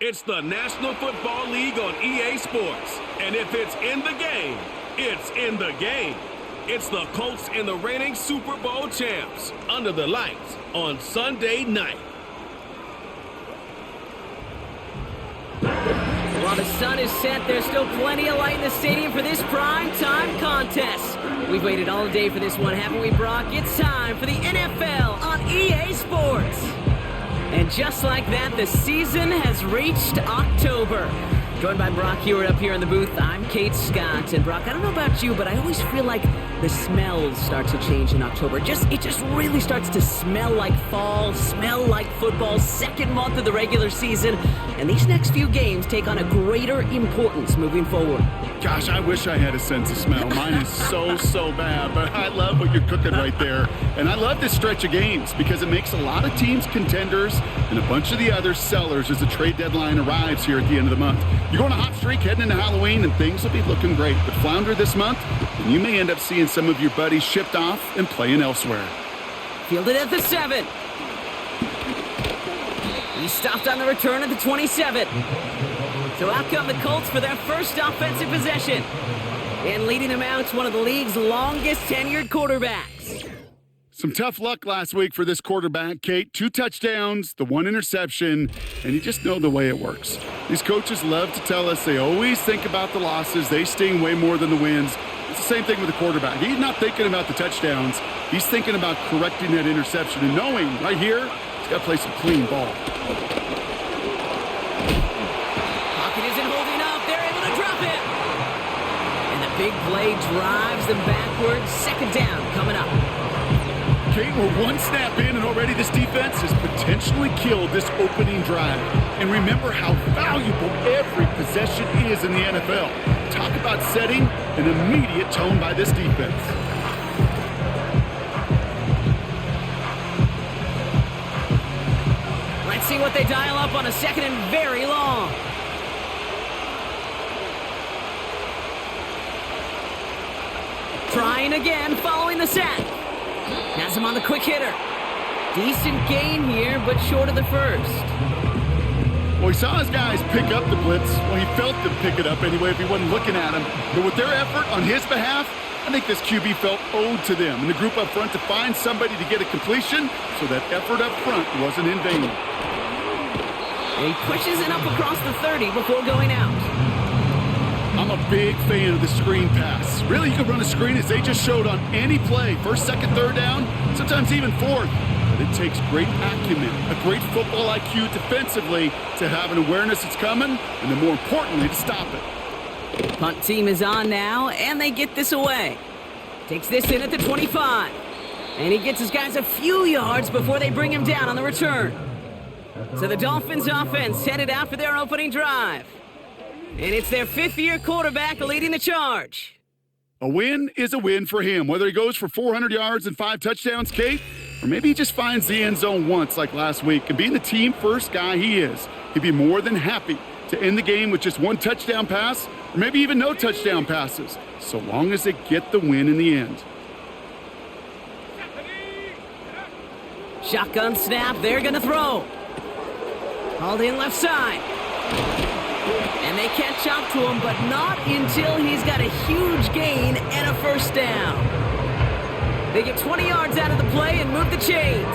It's the National Football League on EA Sports. And if it's in the game, it's in the game. It's the Colts and the reigning Super Bowl champs under the lights on Sunday night. While the sun is set, there's still plenty of light in the stadium for this prime-time contest. We've waited all day for this one, haven't we, Brock? It's time for the NFL on EA Sports. And just like that, the season has reached October. Joined by Brock Hewitt up here in the booth, I'm Kate Scott. And Brock, I don't know about you, but I always feel like the smells start to change in October. It just really starts to smell like fall, smell like football, second month of the regular season. And these next few games take on a greater importance moving forward. Gosh, I wish I had a sense of smell. Mine is so bad, but I love what you're cooking right there. And I love this stretch of games because it makes a lot of teams contenders and a bunch of the other sellers as the trade deadline arrives here at the end of the month. You're going on a hot streak heading into Halloween, and things will be looking great. But flounder this month, and you may end up seeing some of your buddies shipped off and playing elsewhere. Fielded at the 7. He stopped on the return at the 27. So out come the Colts for their first offensive possession. And leading them out, one of the league's longest tenured quarterbacks. Some tough luck last week for this quarterback, Kate. 2 touchdowns, the 1 interception, and you just know the way it works. These coaches love to tell us they always think about the losses. They sting way more than the wins. It's the same thing with the quarterback. He's not thinking about the touchdowns. He's thinking about correcting that interception and knowing right here he's got to play some clean ball. Pocket isn't holding up. They're able to drop it. And the big play drives them backwards. Second down coming up. Kate, we're 1 snap in, and already this defense has potentially killed this opening drive. And remember how valuable every possession is in the NFL. Talk about setting an immediate tone by this defense. Let's see what they dial up on a second and very long. Trying again following the sack. Has him on the quick hitter. Decent gain here, but short of the first. Well, he saw his guys pick up the blitz. Well, he felt them pick it up anyway if he wasn't looking at him. But with their effort on his behalf, I think this QB felt owed to them and the group up front to find somebody to get a completion, so that effort up front wasn't in vain. And he pushes it up across the 30 before going out. I'm a big fan of the screen pass. Really, you can run a screen as they just showed on any play. First, second, third down, sometimes even fourth. But it takes great acumen, a great football IQ defensively to have an awareness it's coming, and then more importantly, to stop it. Punt team is on now, and they get this away. Takes this in at the 25. And he gets his guys a few yards before they bring him down on the return. So the Dolphins offense headed out for their opening drive. And it's their 5th-year quarterback leading the charge. A win is a win for him, whether he goes for 400 yards and 5 touchdowns, Kate, or maybe he just finds the end zone once like last week. And being the team-first guy he is, he'd be more than happy to end the game with just 1 touchdown pass, or maybe even no touchdown passes, so long as they get the win in the end. Shotgun snap, they're going to throw. Called in left side. And they catch up to him, but not until he's got a huge gain and a first down. They get 20 yards out of the play and move the chains.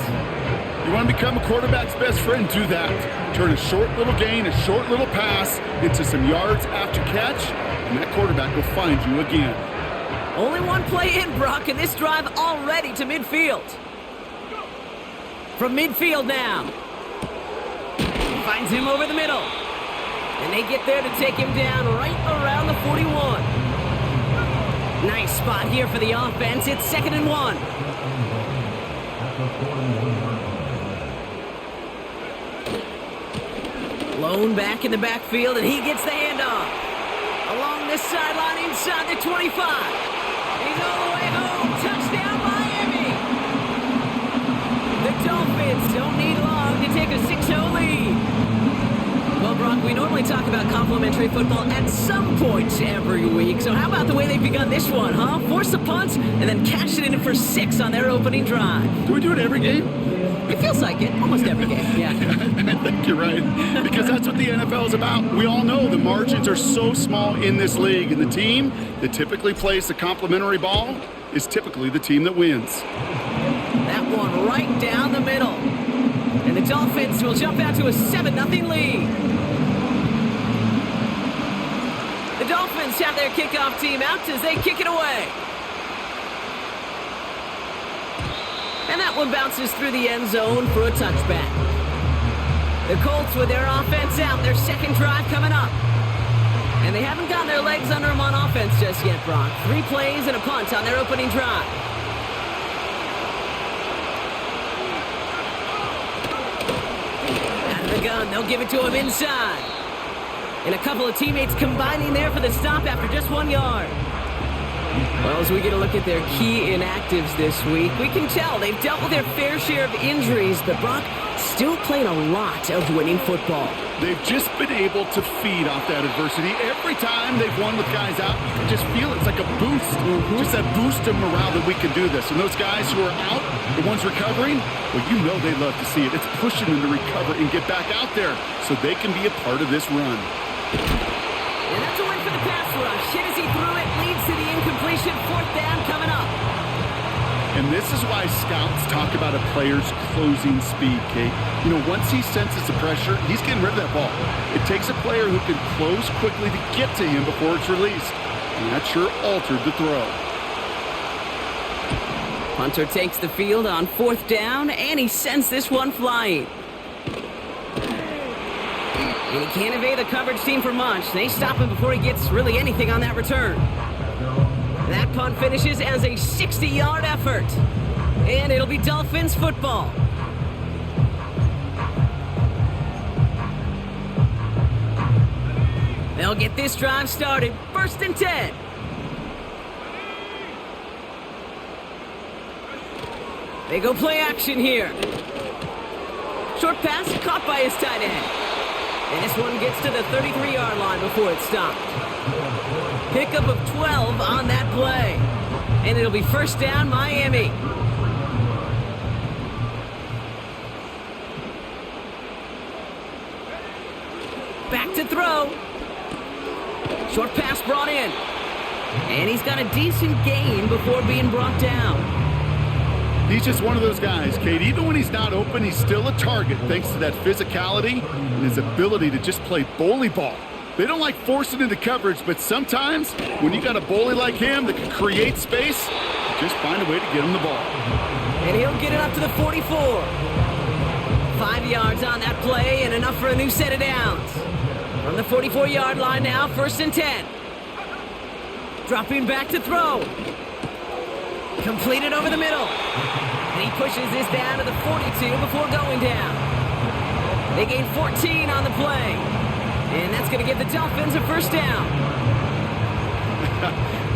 You want to become a quarterback's best friend? Do that. Turn a short little gain, a short little pass into some yards after catch, and that quarterback will find you again. Only 1 play in, Brock, and this drive already to midfield. From midfield now. Finds him over the middle. And they get there to take him down right around the 41. Nice spot here for the offense. It's 2nd and 1. Lone back in the backfield, and he gets the handoff. Along this sideline inside the 25. He's all the way home. Touchdown, Miami. The Dolphins don't need long to take a 6-0 lead. Well, Brock, we normally talk about complimentary football at some point every week. So how about the way they've begun this one, huh? Force a punt and then cash it in for 6 on their opening drive. Do we do it every game? It feels like it. Almost every game, yeah. I think you're right. Because that's what the NFL is about. We all know the margins are so small in this league. And the team that typically plays the complimentary ball is typically the team that wins. That one right down the middle. And the Dolphins will jump out to a 7-0 lead. The Dolphins have their kickoff team out as they kick it away. And that one bounces through the end zone for a touchback. The Colts with their offense out, their second drive coming up. And they haven't gotten their legs under them on offense just yet, Brock. 3 plays and a punt on their opening drive. Out of the gun, they'll give it to him inside. And a couple of teammates combining there for the stop after just 1 yard. Well, as we get a look at their key inactives this week, we can tell they've dealt with their fair share of injuries, but Brock still playing a lot of winning football. They've just been able to feed off that adversity. Every time they've won with guys out, you can just feel it's like a boost. Just that boost of morale that we can do this. And those guys who are out, the ones recovering, well, you know they love to see it. It's pushing them to recover and get back out there so they can be a part of this run. And that's a win for the pass rush. Hit as he threw it, leads to the incompletion. 4th down coming up. And this is why scouts talk about a player's closing speed, Kate. You know, once he senses the pressure, he's getting rid of that ball. It takes a player who can close quickly to get to him before it's released. And that sure altered the throw. Punter takes the field on 4th down, and he sends this one flying. And he can't evade the coverage team for much. They stop him before he gets really anything on that return. That punt finishes as a 60-yard effort. And it'll be Dolphins football. They'll get this drive started. 1st and 10. They go play action here. Short pass caught by his tight end. And this one gets to the 33-yard line before it's stopped. Pickup of 12 on that play. And it'll be 1st down, Miami. Back to throw. Short pass brought in. And he's got a decent gain before being brought down. He's just one of those guys, Kate. Even when he's not open, he's still a target thanks to that physicality and his ability to just play bully ball. They don't like forcing into coverage, but sometimes when you got a bully like him that can create space, just find a way to get him the ball. And he'll get it up to the 44. 5 yards on that play and enough for a new set of downs. From the 44-yard line now, 1st and 10. Dropping back to throw. Completed over the middle. And he pushes this down to the 42 before going down. They gain 14 on the play. And that's going to give the Dolphins a 1st down.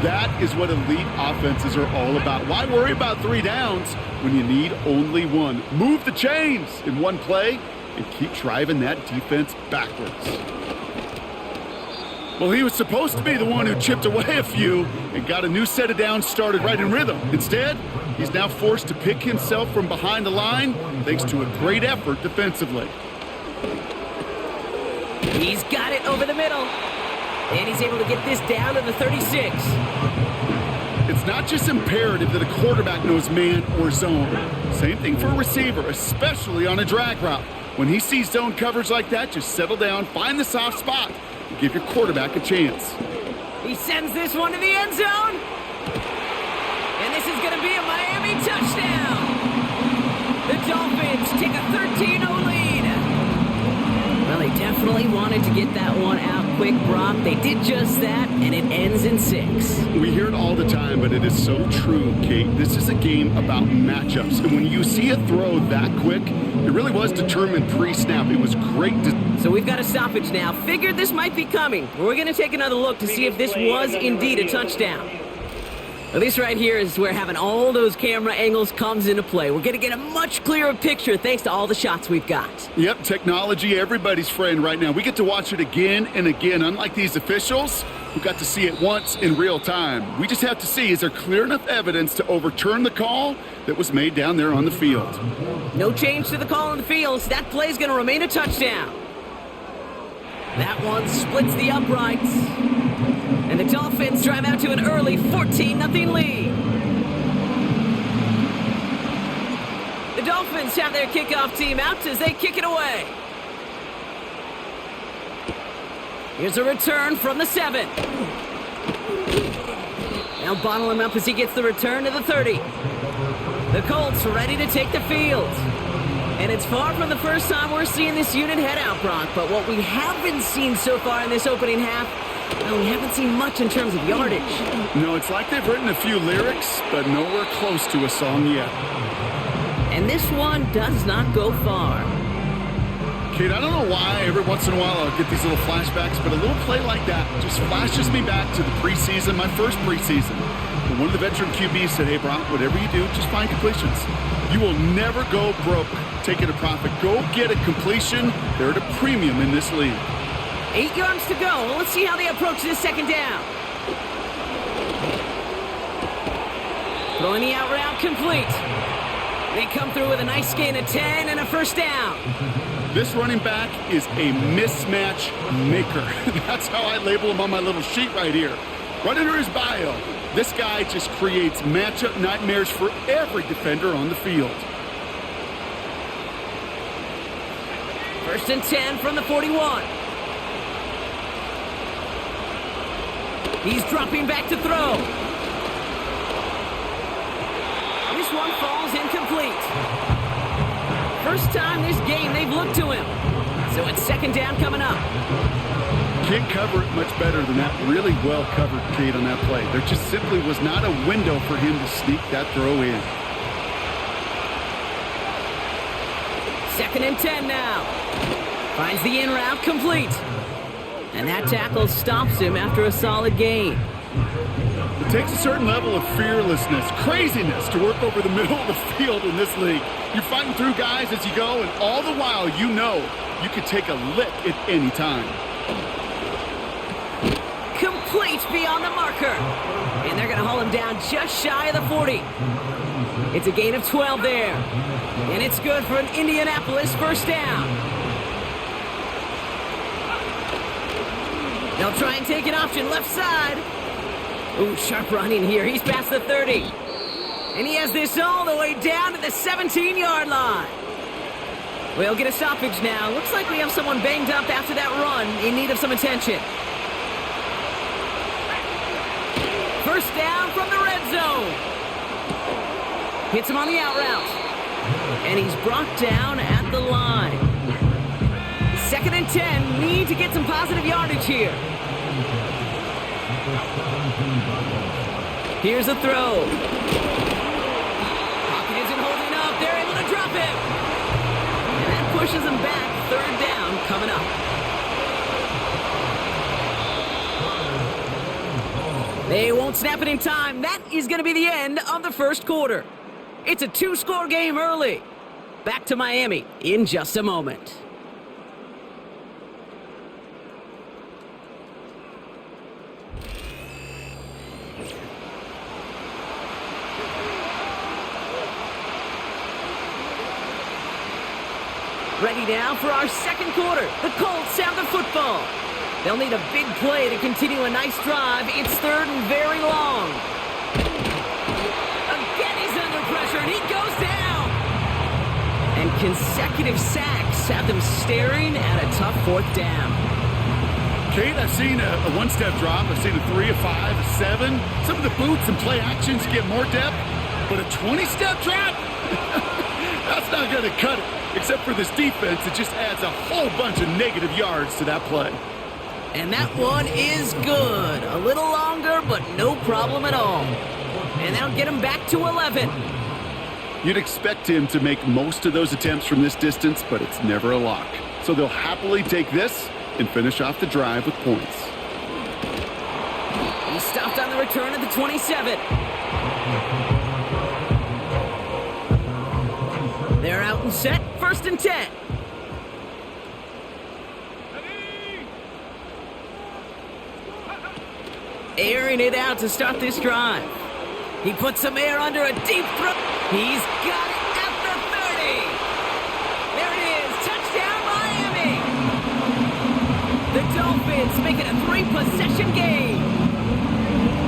That is what elite offenses are all about. Why worry about 3 downs when you need only 1? Move the chains in one play and keep driving that defense backwards. Well, he was supposed to be the one who chipped away a few and got a new set of downs started right in rhythm. Instead, he's now forced to pick himself from behind the line thanks to a great effort defensively. He's got it over the middle. And he's able to get this down to the 36. It's not just imperative that a quarterback knows man or zone. Same thing for a receiver, especially on a drag route. When he sees zone coverage like that, just settle down, find the soft spot, and give your quarterback a chance. He sends this one to the end zone. And this is going to be a Miami touchdown. The Dolphins take a 13-0 lead. Well, they definitely wanted to get that one out quick, Brock. They did just that, and it ends in 6. We hear it all the time, but it is so true, Kate. This is a game about matchups. And when you see a throw that quick, it really was determined pre-snap. It was great. So we've got a stoppage now. Figured this might be coming. We're going to take another look to see if this was indeed a touchdown. Well, this right here is where having all those camera angles comes into play. We're going to get a much clearer picture thanks to all the shots we've got. Yep, technology, everybody's friend right now. We get to watch it again and again. Unlike these officials, who got to see it once in real time. We just have to see, is there clear enough evidence to overturn the call that was made down there on the field? No change to the call on the field. So that play's going to remain a touchdown. That one splits the uprights. And the Dolphins drive out to an early 14-0 lead. The Dolphins have their kickoff team out as they kick it away. Here's a return from the 7. Now bottle him up as he gets the return to the 30. The Colts ready to take the field. And it's far from the first time we're seeing this unit head out, Brock. But what we haven't seen so far in this opening half, well, we haven't seen much in terms of yardage. No, it's like they've written a few lyrics, but nowhere close to a song yet. And this one does not go far. Kate, I don't know why every once in a while I'll get these little flashbacks, but a little play like that just flashes me back to the preseason, my first preseason. When one of the veteran QBs said, hey, Brock, whatever you do, just find completions. You will never go broke taking a profit. Go get a completion. They're at a premium in this league. 8 yards to go. Let's see how they approach this second down. Throwing the out route complete. They come through with a nice gain of 10 and a first down. This running back is a mismatch maker. That's how I label him on my little sheet right here. Right under his bio, this guy just creates matchup nightmares for every defender on the field. 1st and 10 from the 41. He's dropping back to throw. This one falls incomplete. First time this game they've looked to him. So it's second down coming up. Can't cover it much better than that. Really well covered, Kate, on that play. There just simply was not a window for him to sneak that throw in. 2nd and 10 now. Finds the in route complete. And that tackle stops him after a solid gain. It takes a certain level of fearlessness, craziness to work over the middle of the field in this league. You're fighting through guys as you go, and all the while you know you could take a lick at any time. Complete beyond the marker. And they're going to haul him down just shy of the 40. It's a gain of 12 there. And it's good for an Indianapolis first down. They'll try and take an option left side. Ooh, sharp running here. He's past the 30. And he has this all the way down to the 17-yard line. We'll get a stoppage now. Looks like we have someone banged up after that run in need of some attention. First down from the red zone. Hits him on the out route. And he's brought down at the line. 2nd and 10. Need to get some positive yardage here. Here's a throw. Pocket isn't holding up. They're able to drop him. And that pushes him back. 3rd down coming up. They won't snap it in time. That is going to be the end of the first quarter. It's a 2-score game early. Back to Miami in just a moment. Ready now for our second quarter. The Colts have the football. They'll need a big play to continue a nice drive. It's 3rd and very long. Again, he's under pressure, and he goes down. And consecutive sacks have them staring at a tough 4th down. Kate, I've seen a one-step drop. I've seen a 3, a 5, a 7. Some of the boots and play actions get more depth, but a 20-step drop? That's not going to cut it. Except for this defense, it just adds a whole bunch of negative yards to that play. And that one is good. A little longer, but no problem at all. And that'll get him back to 11. You'd expect him to make most of those attempts from this distance, but it's never a lock. So they'll happily take this and finish off the drive with points. He stopped on the return. return at the 27. They're out and set, 1st and 10. Airing it out to start this drive. He puts some air under a deep throw. He's got it at the 30. There it is. Touchdown, Miami. The Dolphins make it a 3-possession game.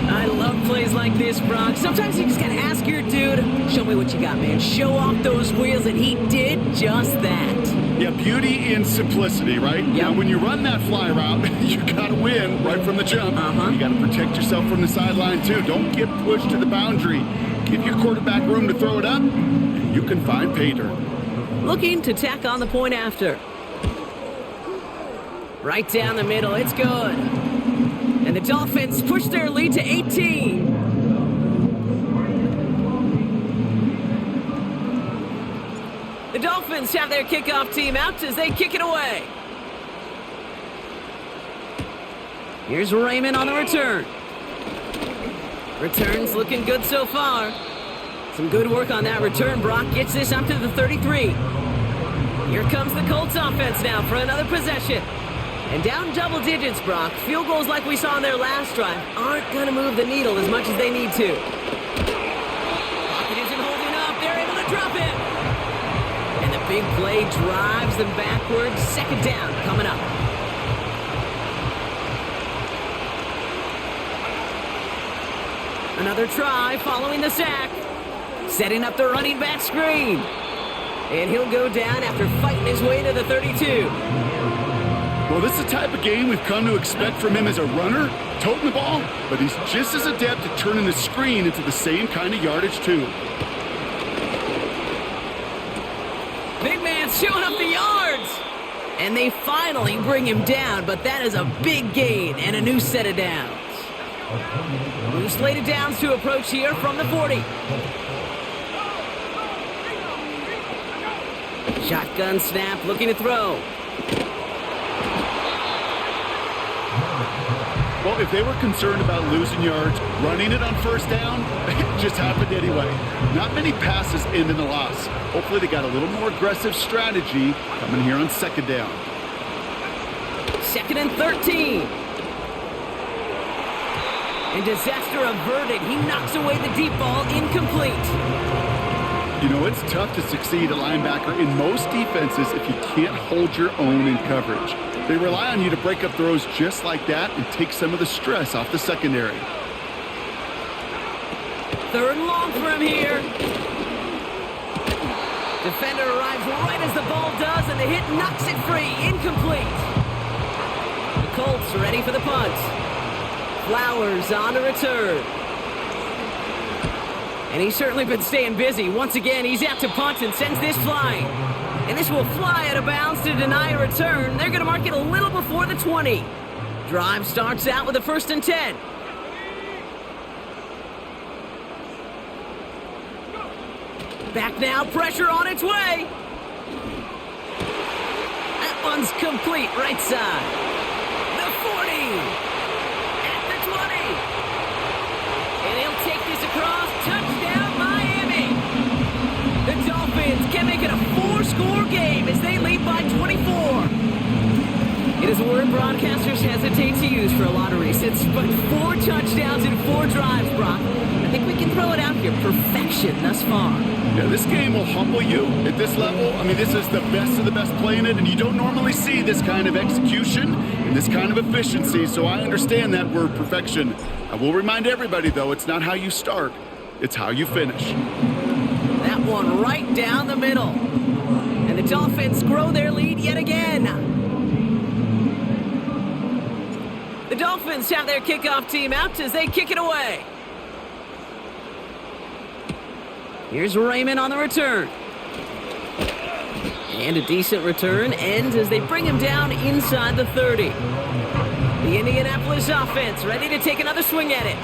I love plays like this, Brock. Sometimes you just gotta ask your dude, show me what you got, man. Show off those wheels, and he did just that. Yeah, beauty in simplicity, right? Yep. Now, when you run that fly route, you gotta win right from the jump. You gotta protect yourself from the sideline, too. Don't get pushed to the boundary. Give your quarterback room to throw it up, and you can find pay dirt. Looking to tack on the point after. Right down the middle, it's good. And the Dolphins push their lead to 18. The Dolphins have their kickoff team out as they kick it away. Here's Raymond on the return. Return's looking good so far. Some good work on that return. Brock gets this up to the 33. Here comes the Colts offense now for another possession. And down double digits, Brock. Field goals like we saw in their last drive aren't going to move the needle as much as they need to. Pocket isn't holding up. They're able to drop it. And the big play drives them backwards. 2nd down coming up. Another try following the sack. Setting up the running back screen. And he'll go down after fighting his way to the 32. Well, this is the type of game we've come to expect from him as a runner, toting the ball, but he's just as adept at turning the screen into the same kind of yardage, too. Big man showing up the yards. And they finally bring him down, but that is a big gain and a new set of downs. New slated downs to approach here from the 40. Shotgun snap, looking to throw. Well, if they were concerned about losing yards, running it on 1st down, it just happened anyway. Not many passes end in a loss. Hopefully they got a little more aggressive strategy coming here on 2nd down. 2nd and 13. And disaster averted. He knocks away the deep ball, incomplete. You know, it's tough to succeed at linebacker in most defenses if you can't hold your own in coverage. They rely on you to break up throws just like that and take some of the stress off the secondary. 3rd and long for him here. Defender arrives right as the ball does, and the hit knocks it free. Incomplete. The Colts ready for the punt. Flowers on the return. And he's certainly been staying busy. Once again, he's out to punt and sends this flying. And this will fly out of bounds to deny a return. They're going to mark it a little before the 20. Drive starts out with a 1st and 10. Back now, pressure on its way. That one's complete, right side. The 40. At the 20. And he'll take this across. Touchdown, Miami. The Dolphins can make it a 4-score game as they lead by 24. It is a word broadcasters hesitate to use for a lot of reasons, but 4 touchdowns in 4 drives, Brock. I think we can throw it out here. Perfection thus far. Yeah, this game will humble you at this level. I mean, this is the best of the best playing it, and you don't normally see this kind of execution and this kind of efficiency, so I understand that word perfection. I will remind everybody, though, it's not how you start, it's how you finish. That one right down the middle. And the Dolphins grow their lead yet again. The Dolphins have their kickoff team out as they kick it away. Here's Raymond on the return. And a decent return ends as they bring him down inside the 30. The Indianapolis offense ready to take another swing at it.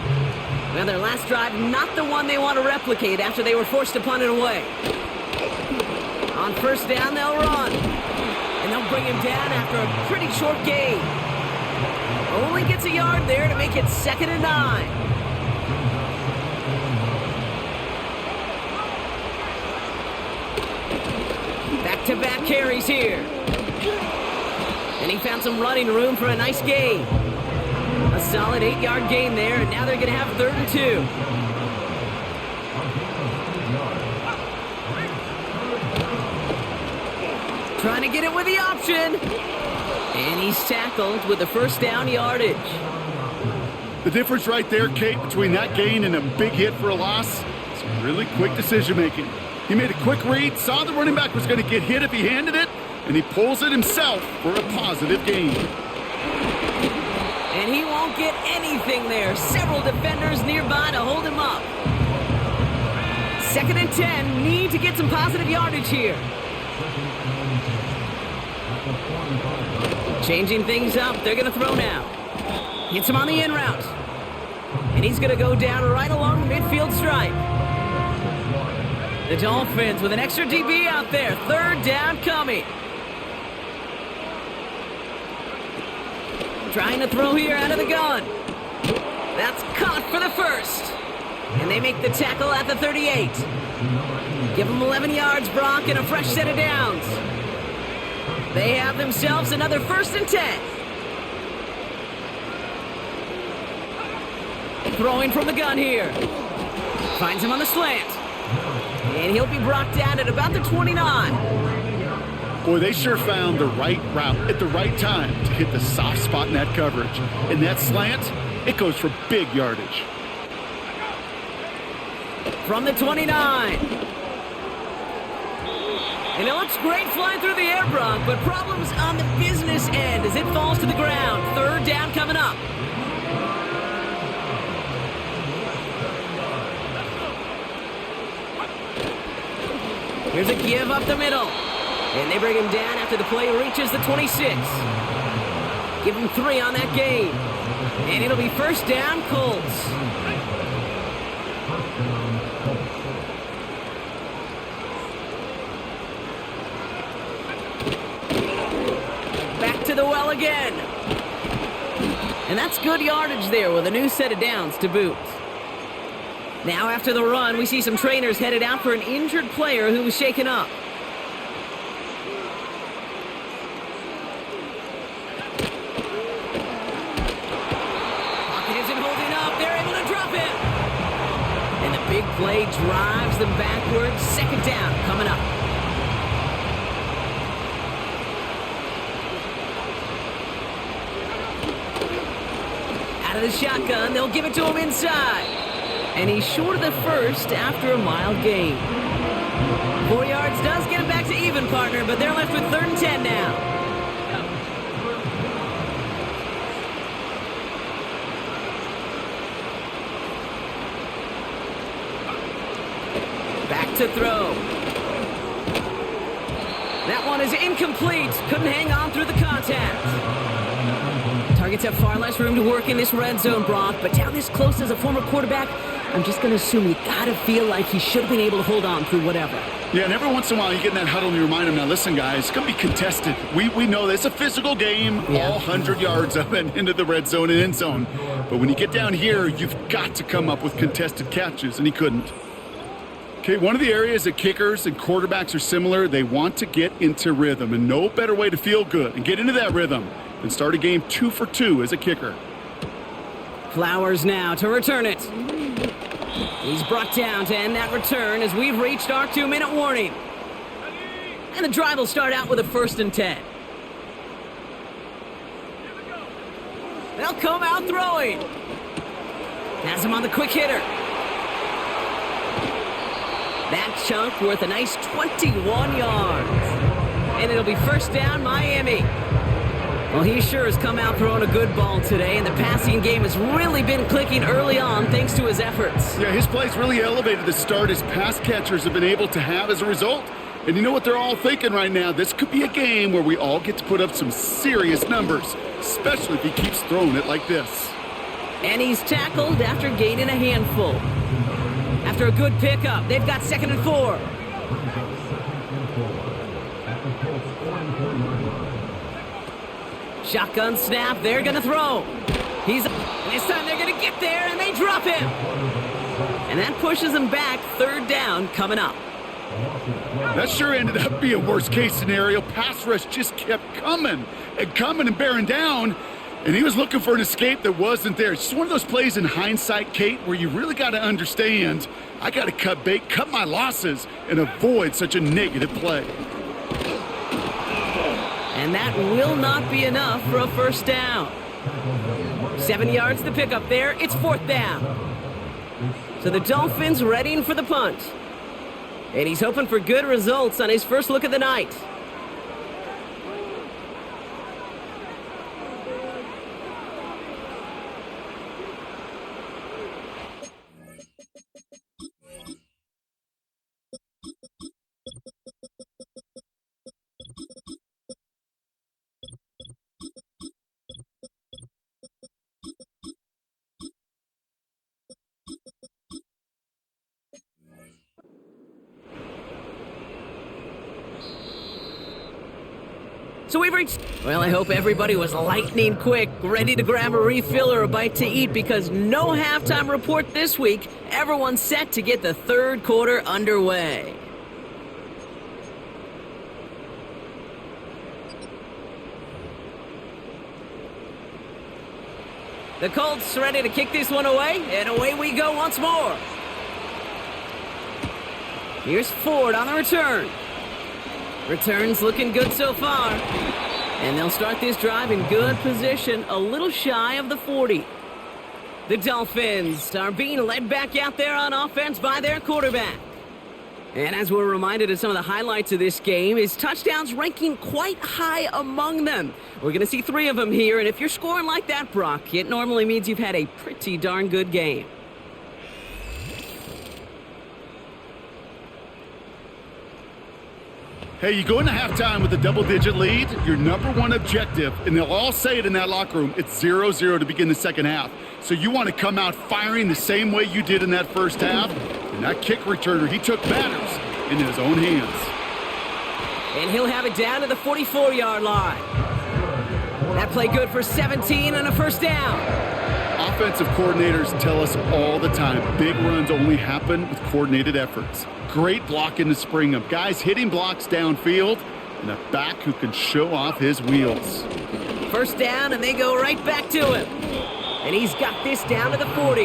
Well, their last drive, not the one they want to replicate after they were forced to punt it away. On 1st down, they'll run. And they'll bring him down after a pretty short gain. Only gets a yard there to make it 2nd and 9. Back-to-back carries here. And he found some running room for a nice gain. A solid 8-yard gain there, and now they're going to have 3rd and 2. Trying to get it with the option. And he's tackled with the first down yardage. The difference right there, Kate, between that gain and a big hit for a loss is really quick decision-making. He made a quick read, saw the running back was going to get hit if he handed it, and he pulls it himself for a positive gain. And he won't get anything there. Several defenders nearby to hold him up. 2nd and 10. Need to get some positive yardage here. Changing things up. They're going to throw now. Hits him on the in route. And he's going to go down right along the midfield stripe. The Dolphins with an extra DB out there. 3rd down coming. Trying to throw here out of the gun. That's caught for the first. And they make the tackle at the 38. Give them 11 yards, Brock, and a fresh set of downs. They have themselves another 1st and 10. Throwing from the gun here. Finds him on the slant. And he'll be brought down at about the 29. Boy, they sure found the right route at the right time to hit the soft spot in that coverage. And that slant, it goes for big yardage. From the 29. And it looks great flying through the air, Brock, but problems on the business end as it falls to the ground. 3rd down coming up. Here's a give up the middle. And they bring him down after the play reaches the 26. Give him 3 on that gain. And it'll be 1st down, Colts. Back to the well again. And that's good yardage there with a new set of downs to boot. Now after the run, we see some trainers headed out for an injured player who was shaken up. Pocket isn't holding up. They're able to drop him. And the big play drives them backwards. 2nd down coming up. Out of the shotgun, they'll give it to him inside. And he's short of the first after a mild gain. 4 yards does get him back to even, partner, but they're left with 3rd and 10 now. Back to throw. That one is incomplete. Couldn't hang on through the contact. Targets have far less room to work in this red zone, Brock, but down this close as a former quarterback, I'm just going to assume you got to feel like he should have been able to hold on through whatever. Yeah, and every once in a while you get in that huddle and you remind him, now listen, guys, it's going to be contested. We know this. It's a physical game, all 100 yards of it into the red zone and end zone. But when you get down here, you've got to come up with contested catches, and he couldn't. Okay, one of the areas that kickers and quarterbacks are similar, they want to get into rhythm, and no better way to feel good and get into that rhythm than start a game 2 for 2 as a kicker. Flowers now to return it. He's brought down to end that return as we've reached our 2-minute warning. And the drive will start out with a 1st and 10. They'll come out throwing. Has him on the quick hitter. That chunk worth a nice 21 yards. And it'll be 1st down, Miami. Well, he sure has come out throwing a good ball today, and the passing game has really been clicking early on thanks to his efforts. Yeah, his play's really elevated the start his pass catchers have been able to have as a result. And you know what they're all thinking right now? This could be a game where we all get to put up some serious numbers, especially if he keeps throwing it like this. And he's tackled after gaining a handful. After a good pickup, they've got 2nd and 4. Shotgun snap, they're going to throw. And this time they're going to get there, and they drop him. And that pushes them back. 3rd down coming up. That sure ended up being worst case scenario. Pass rush just kept coming and bearing down. And he was looking for an escape that wasn't there. It's just one of those plays in hindsight, Kate, where you really got to understand, I got to cut bait, cut my losses, and avoid such a negative play. And that will not be enough for a first down. 7 yards to pick up there. It's 4th down. So the Dolphins readying for the punt. And he's hoping for good results on his first look of the night. So we've reached... Well, I hope everybody was lightning quick, ready to grab a refill or a bite to eat, because no halftime report this week. Everyone's set to get the third quarter underway. The Colts ready to kick this one away, and away we go once more. Here's Ford on the return. Return's looking good so far. And they'll start this drive in good position, a little shy of the 40. The Dolphins are being led back out there on offense by their quarterback. And as we're reminded of some of the highlights of this game, his touchdowns ranking quite high among them. We're going to see 3 of them here, and if you're scoring like that, Brock, it normally means you've had a pretty darn good game. Hey, you go into halftime with a double-digit lead, your number one objective, and they'll all say it in that locker room, it's 0-0 to begin the second half. So you want to come out firing the same way you did in that first half. And that kick returner, he took matters into his own hands. And he'll have it down to the 44-yard line. That play good for 17 and a first down. Offensive coordinators tell us all the time, big runs only happen with coordinated efforts. Great block in the spring of guys hitting blocks downfield, and a back who can show off his wheels. First down, and they go right back to him. And he's got this down to the 40.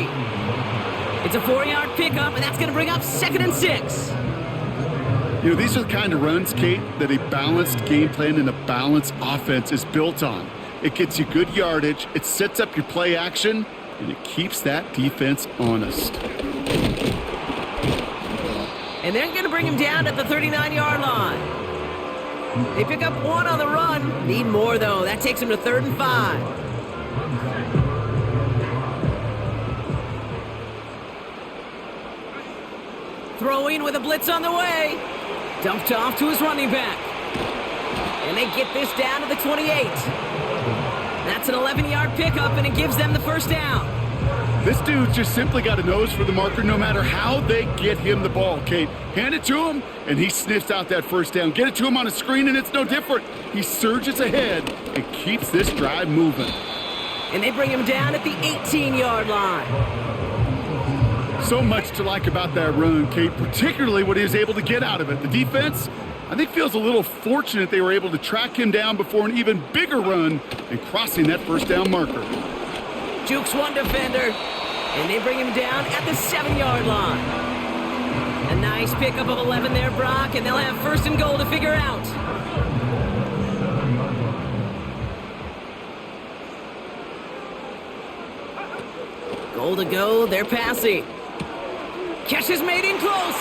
It's a 4-yard pickup, and that's going to bring up 2nd and 6. You know, these are the kind of runs, Kate, that a balanced game plan and a balanced offense is built on. It gets you good yardage, it sets up your play action, and it keeps that defense honest. And they're going to bring him down at the 39-yard line. They pick up 1 on the run. Need more, though. That takes him to 3rd and 5. Throwing with a blitz on the way. Dumped off to his running back. And they get this down to the 28. That's an 11-yard pickup, and it gives them the first down. This dude's just simply got a nose for the marker no matter how they get him the ball, Kate. Hand it to him, and he sniffs out that first down. Get it to him on a screen, and it's no different. He surges ahead and keeps this drive moving. And they bring him down at the 18-yard line. So much to like about that run, Kate, particularly what he was able to get out of it. The defense, I think, feels a little fortunate they were able to track him down before an even bigger run and crossing that first down marker. Jukes one defender, and they bring him down at the 7-yard line. A nice pickup of 11 there, Brock, and they'll have 1st and goal to figure out. Goal to go, they're passing. Catch is made in close.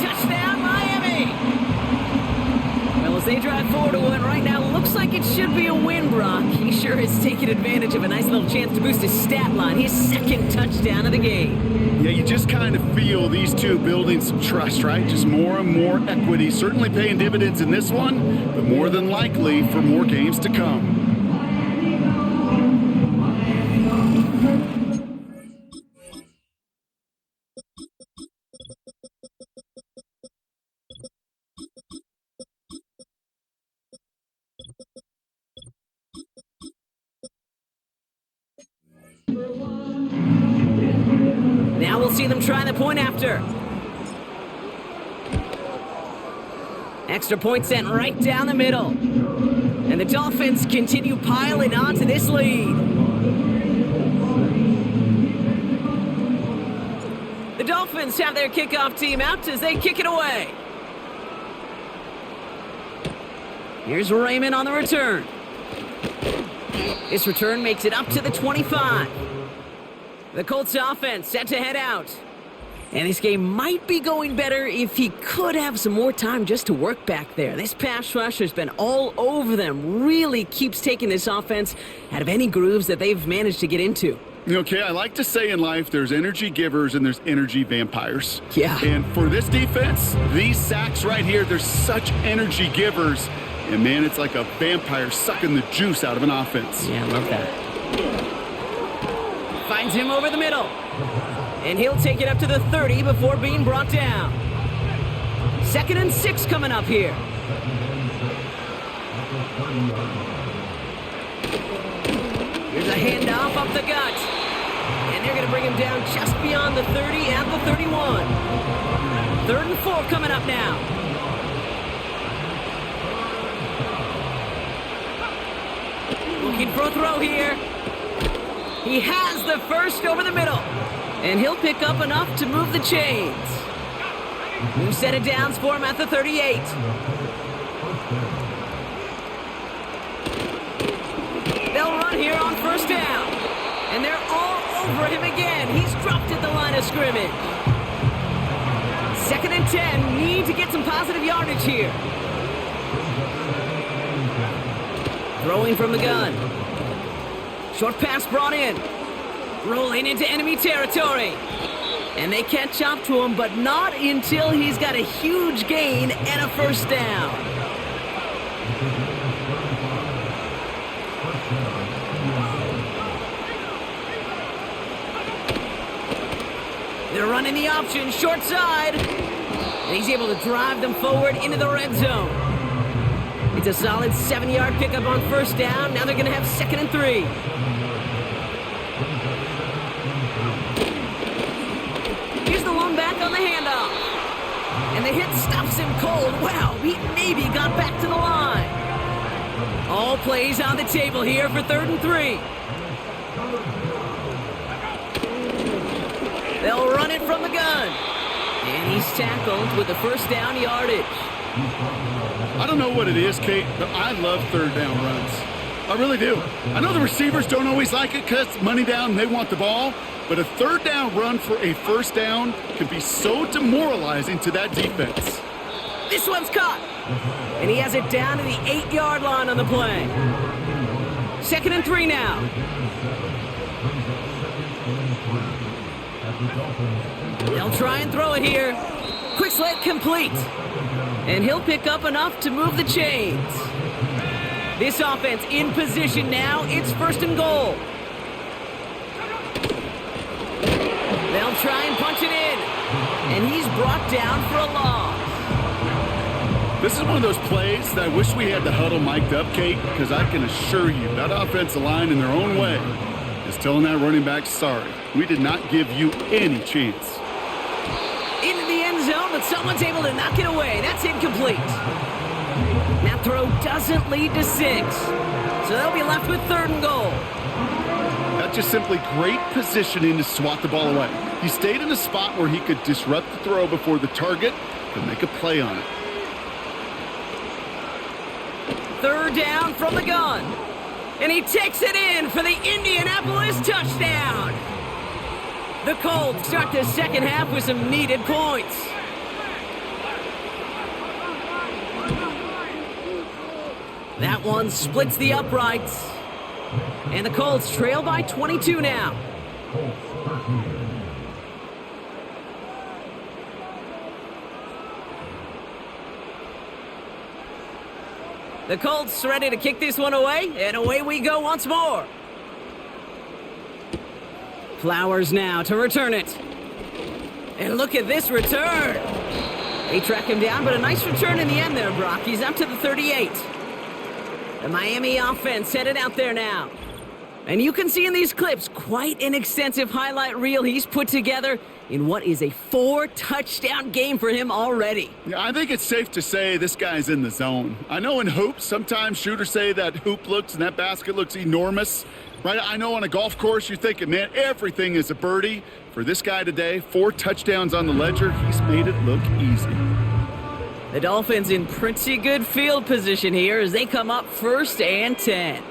Touchdown, Miami. Well, as they drive forward to one right now, looks like it should be a win, Brock. He sure has taken advantage of a nice little chance to boost his stat line. His 2nd touchdown of the game. Yeah, you just kind of feel these two building some trust, right? Just more and more equity. Certainly paying dividends in this one, but more than likely for more games to come. Now we'll see them try the point after. Extra point sent right down the middle. And the Dolphins continue piling onto this lead. The Dolphins have their kickoff team out as they kick it away. Here's Raymond on the return. This return makes it up to the 25. The Colts offense set to head out. And this game might be going better if he could have some more time just to work back there. This pass rush has been all over them. Really keeps taking this offense out of any grooves that they've managed to get into. Okay, I like to say in life there's energy givers and there's energy vampires. Yeah. And for this defense, these sacks right here, they're such energy givers. And man, it's like a vampire sucking the juice out of an offense. Yeah, I love that. Finds him over the middle. And he'll take it up to the 30 before being brought down. 2nd and 6 coming up here. Here's a handoff up the gut. And they're going to bring him down just beyond the 30 at the 31. 3rd and 4 coming up now. Looking for a throw here. He has the first over the middle. And he'll pick up enough to move the chains. New set of downs for him at the 38. They'll run here on 1st down. And they're all over him again. He's dropped at the line of scrimmage. 2nd and 10. Need to get some positive yardage here. Throwing from the gun. Short pass brought in. Rolling into enemy territory. And they catch up to him, but not until he's got a huge gain and a 1st down. They're running the option, short side. And he's able to drive them forward into the red zone. It's a solid 7-yard pickup on 1st down. Now they're going to have 2nd and 3. Here's the lone back on the handoff. And the hit stops him cold. Wow, he maybe got back to the line. All plays on the table here for 3rd and 3. They'll run it from the gun. And he's tackled with the 1st down yardage. I don't know what it is, Kate, but I love 3rd down runs. I really do. I know the receivers don't always like it because money down, they want the ball. But a 3rd down run for a 1st down can be so demoralizing to that defense. This one's caught. And he has it down to the 8-yard line on the play. 2nd and 3 now. They'll try and throw it here. Quick slant complete. And he'll pick up enough to move the chains. This offense in position now. It's 1st and goal. They'll try and punch it in. And he's brought down for a loss. This is one of those plays that I wish we had the huddle mic'd up, Kate, because I can assure you that offensive line in their own way is telling that running back, sorry, we did not give you any chance. Into the end zone, but someone's able to knock it away. That's incomplete. That throw doesn't lead to 6. So they'll be left with 3rd and goal. That's just simply great positioning to swat the ball away. He stayed in a spot where he could disrupt the throw before the target could make a play on it. 3rd down from the gun. And he takes it in for the Indianapolis touchdown. The Colts start the 2nd half with some needed points. That one splits the uprights. And the Colts trail by 22 now. The Colts ready to kick this one away, and away we go once more. Flowers now to return it. And look at this return. They track him down, but a nice return in the end there, Brock. He's up to the 38. The Miami offense headed out there now. And you can see in these clips quite an extensive highlight reel he's put together in what is a 4-touchdown game for him already. Yeah, I think it's safe to say this guy's in the zone. I know in hoops, sometimes shooters say that hoop looks and that basket looks enormous. Right? I know on a golf course you're thinking, man, everything is a birdie. For this guy today, 4 touchdowns on the ledger, he's made it look easy. The Dolphins in pretty good field position here as they come up 1st and 10.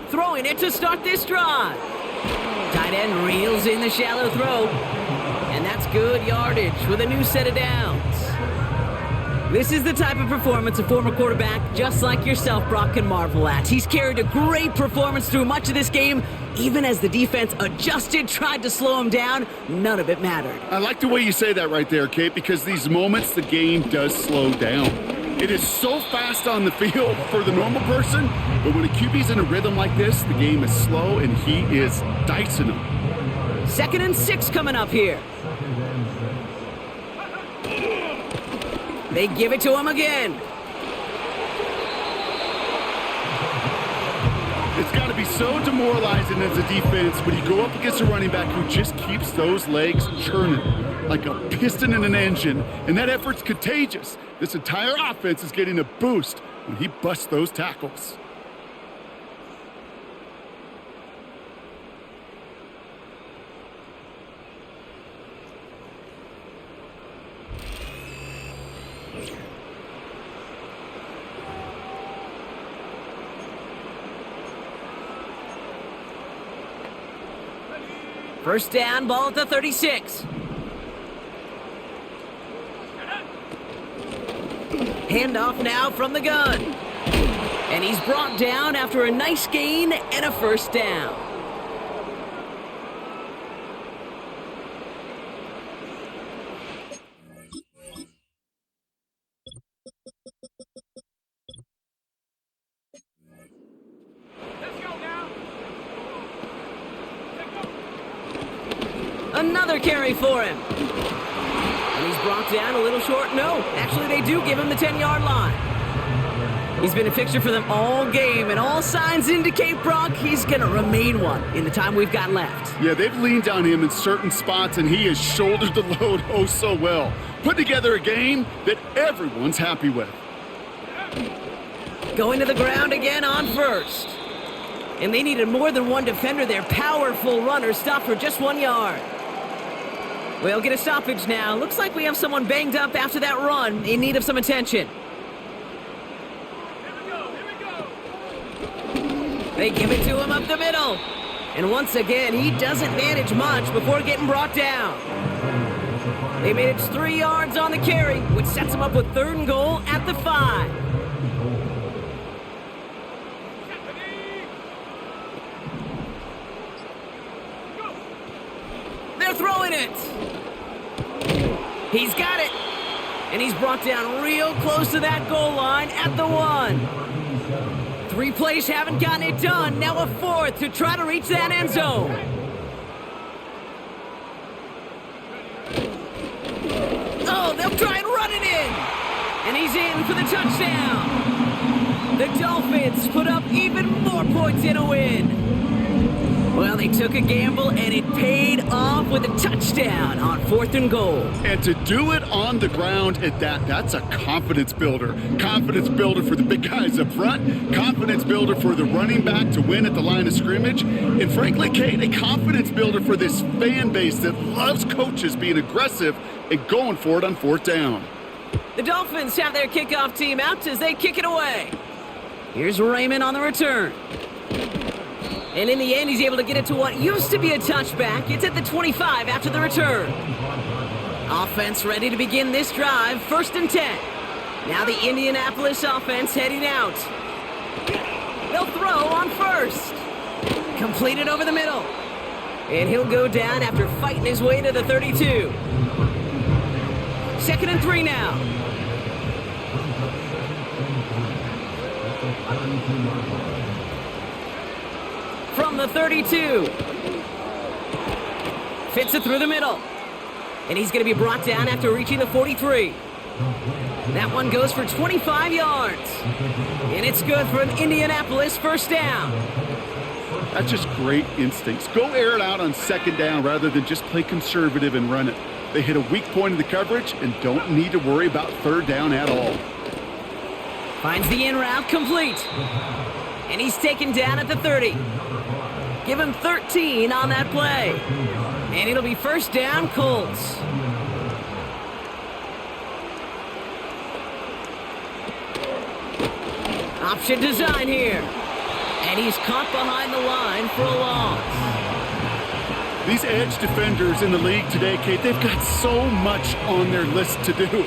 Throwing it to start this drive. Tight end reels in the shallow throw. And that's good yardage with a new set of downs. This is the type of performance a former quarterback just like yourself, Brock, can marvel at. He's carried a great performance through much of this game. Even as the defense adjusted, tried to slow him down, none of it mattered. I like the way you say that right there, Kate, because these moments the game does slow down. It is so fast on the field for the normal person, but when a QB's in a rhythm like this, the game is slow and he is dicing them. 2nd and 6 coming up here. They give it to him again. It's got to be so demoralizing as a defense when you go up against a running back who just keeps those legs churning like a piston in an engine, and that effort's contagious. This entire offense is getting a boost when he busts those tackles. First down, ball at the 36. Handoff now from the gun. And he's brought down after a nice gain and a first down. Another carry for him. And he's brought down a little short. No, actually they do give him the 10-yard line. He's been a fixture for them all game, and all signs indicate, Brock, he's going to remain one in the time we've got left. Yeah, they've leaned on him in certain spots, and he has shouldered the load oh so well. Put together a game that everyone's happy with. Going to the ground again on first. And they needed more than one defender. Their powerful runner stopped for just 1 yard. We'll get a stoppage now. Looks like we have someone banged up after that run in need of some attention. They give it to him up the middle. And once again, he doesn't manage much before getting brought down. They managed 3 yards on the carry, which sets him up with 3rd and goal at the 5. They're throwing it. He's got it. And he's brought down real close to that goal line at the 1. 3 plays haven't gotten it done. Now a 4th to try to reach that end zone. Oh, they'll try and run it in. And he's in for the touchdown. The Dolphins put up even more points in a win. Well, they took a gamble, and it paid off with a touchdown on 4th and goal. And to do it on the ground at that's a confidence builder. Confidence builder for the big guys up front. Confidence builder for the running back to win at the line of scrimmage. And frankly, Kate, a confidence builder for this fan base that loves coaches being aggressive and going for it on 4th down. The Dolphins have their kickoff team out as they kick it away. Here's Raymond on the return. And in the end, he's able to get it to what used to be a touchback. It's at the 25 after the return. Offense ready to begin this drive. 1st and 10. Now the Indianapolis offense heading out. They'll throw on 1st. Completed over the middle. And he'll go down after fighting his way to the 32. 2nd and 3 now. From the 32. Fits it through the middle. And he's going to be brought down after reaching the 43. That one goes for 25 yards. And it's good for an Indianapolis 1st down. That's just great instincts. Go air it out on second down rather than just play conservative and run it. They hit a weak point in the coverage and don't need to worry about third down at all. Finds the in route complete. And he's taken down at the 30. Give him 13 on that play. And it'll be first down, Colts. Option design here. And he's caught behind the line for a loss. These edge defenders in the league today, Kate, they've got so much on their list to do.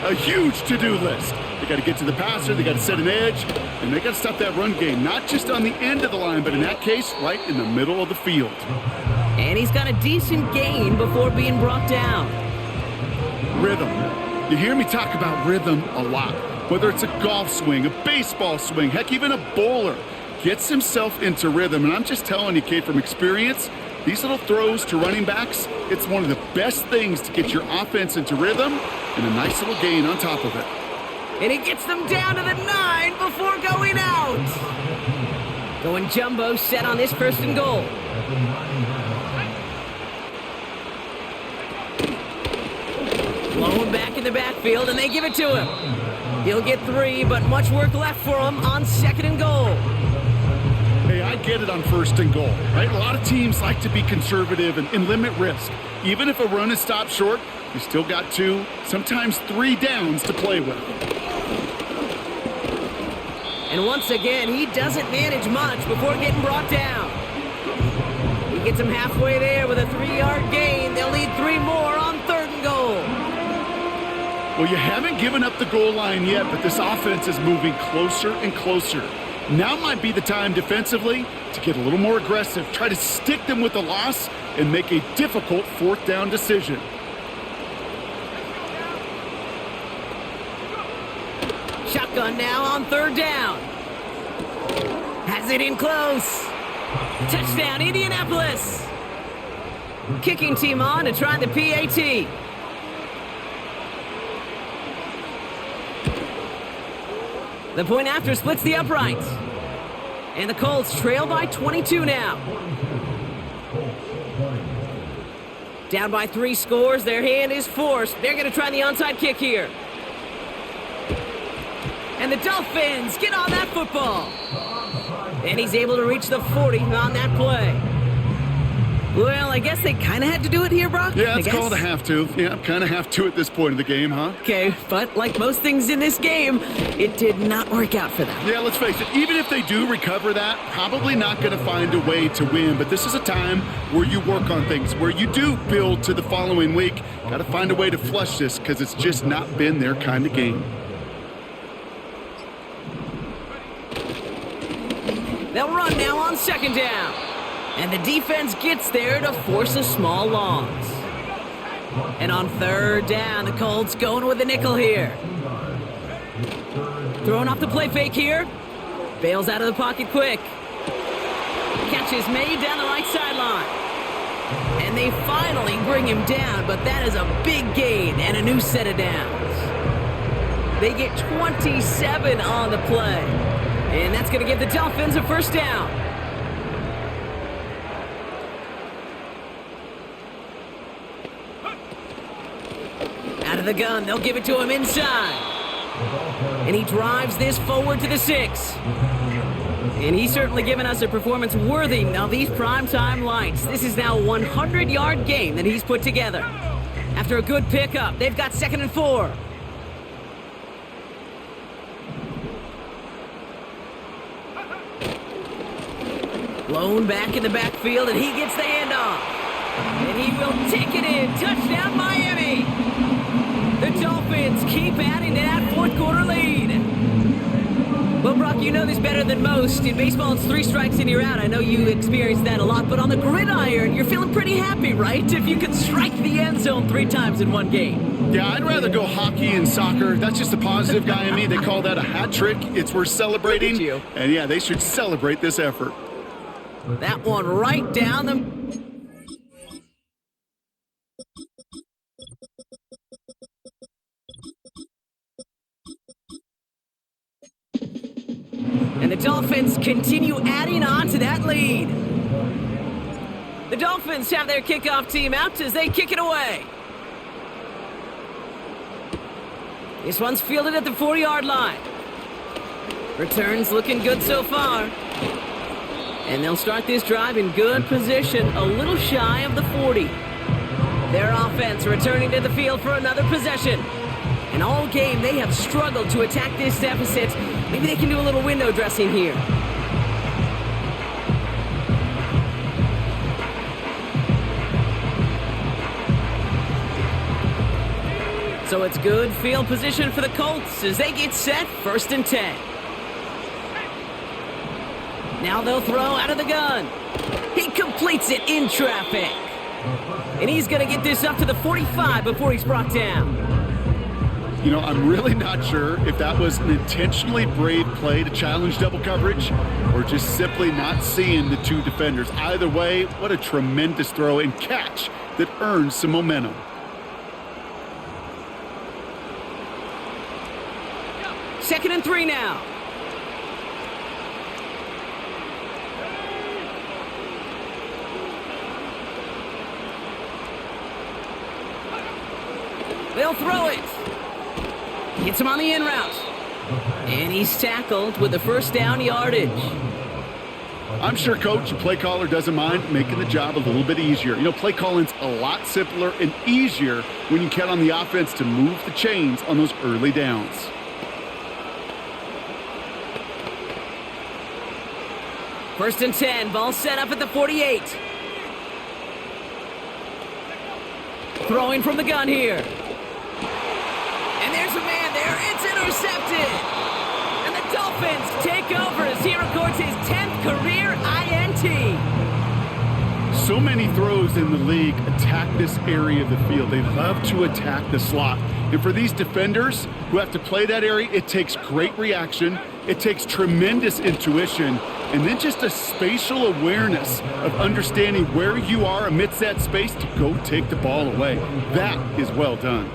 A huge to-do list. They got to get to the passer, they got to set an edge, and they got to stop that run game, not just on the end of the line, but in that case, right in the middle of the field. And he's got a decent gain before being brought down. Rhythm. You hear me talk about rhythm a lot. Whether it's a golf swing, a baseball swing, heck, even a bowler gets himself into rhythm. And I'm just telling you, Kate, from experience, these little throws to running backs, it's one of the best things to get your offense into rhythm and a nice little gain on top of it. And he gets them down to the 9 before going out. Going jumbo set on this first and goal. Blown back in the backfield, and they give it to him. He'll get 3, but much work left for him on second and goal. Hey, I get it on first and goal, right? A lot of teams like to be conservative and limit risk. Even if a run is stopped short, you still got 2, sometimes 3 downs to play with. And once again, he doesn't manage much before getting brought down. He gets him halfway there with a 3-yard gain. They'll need 3 more on third and goal. Well, you haven't given up the goal line yet, but this offense is moving closer and closer. Now might be the time defensively to get a little more aggressive, try to stick them with the loss, and make a difficult fourth down decision. Shotgun now on third down. Has it in close. Touchdown, Indianapolis. Kicking team on to try the PAT. The point after splits the uprights. And the Colts trail by 22 now. Down by 3 scores, their hand is forced. They're going to try the onside kick here. And the Dolphins get on that football. And he's able to reach the 40 on that play. Well, I guess they kind of had to do it here, Brock. Yeah, it's called a have to. Yeah, kind of have to at this point in the game, huh? Okay, but like most things in this game, it did not work out for them. Yeah, let's face it, even if they do recover that, probably not going to find a way to win. But this is a time where you work on things, where you do build to the following week. Got to find a way to flush this because it's just not been their kind of game. They'll run now on second down. And the defense gets there to force a small loss. And on third down, the Colts going with the nickel here. Throwing off the play fake here. Bails out of the pocket quick. Catch is made down the right sideline. And they finally bring him down, but that is a big gain and a new set of downs. They get 27 on the play. And that's going to give the Dolphins a first down. Out of the gun, they'll give it to him inside. And he drives this forward to the 6. And he's certainly given us a performance worthy of these primetime lights. This is now a 100-yard game that he's put together. After a good pickup, they've got second and 4. Blown back in the backfield, and he gets the handoff. And he will take it in. Touchdown, Miami. The Dolphins keep adding to that fourth quarter lead. Well, Brock, you know this better than most. In baseball, it's 3 strikes and you're out. I know you experienced that a lot, but on the gridiron, you're feeling pretty happy, right? If you can strike the end zone 3 times in one game. Yeah, I'd rather go hockey and soccer. That's just a positive guy in me. They call that a hat trick. It's worth celebrating. Look at you. And yeah, they should celebrate this effort. That one right down the... And the Dolphins continue adding on to that lead. The Dolphins have their kickoff team out as they kick it away. This one's fielded at the 40-yard line. Returns looking good so far. And they'll start this drive in good position, a little shy of the 40. Their offense returning to the field for another possession. And all game, they have struggled to attack this deficit. Maybe they can do a little window dressing here. So it's good field position for the Colts as they get set, 1st and 10. Now they'll throw out of the gun. He completes it in traffic. And he's going to get this up to the 45 before he's brought down. You know, I'm really not sure if that was an intentionally brave play to challenge double coverage or just simply not seeing the two defenders. Either way, what a tremendous throw and catch that earns some momentum. Second and 3 now. They'll throw it. Gets him on the in route. And he's tackled with the first down yardage. I'm sure coach and play caller doesn't mind making the job a little bit easier. You know, play calling's a lot simpler and easier when you count on the offense to move the chains on those early downs. First and 10, ball set up at the 48. Throwing from the gun here. And there's a man there, it's intercepted. And the Dolphins take over as he records his 10th career INT. So many throws in the league attack this area of the field. They love to attack the slot. And for these defenders who have to play that area, it takes great reaction. It takes tremendous intuition. And then just a spatial awareness of understanding where you are amidst that space to go take the ball away. That is well done.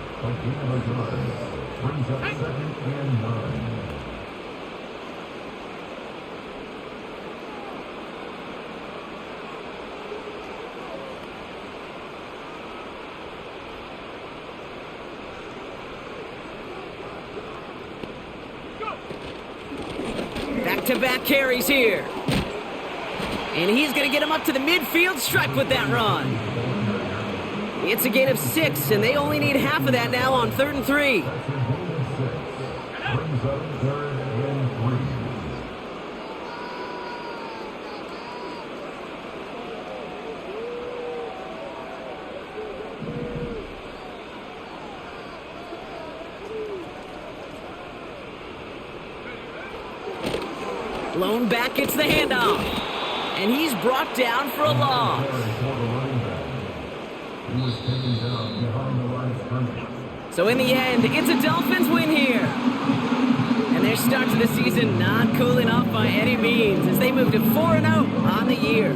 Back-to-back carries here. And he's going to get him up to the midfield stripe with that run. It's a gain of 6, and they only need half of that now on 3rd and 3. Blown back gets the handoff. And he's brought down for a loss. So in the end, it's a Dolphins win here. And their start to the season not cooling off by any means as they move to 4-0 on the year.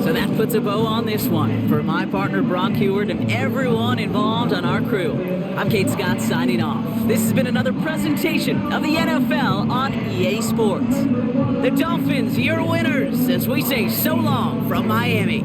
So that puts a bow on this one. For my partner, Brock Heward, and everyone involved on our crew, I'm Kate Scott signing off. This has been another presentation of the NFL on EA Sports. The Dolphins, your winners, as we say so long from Miami.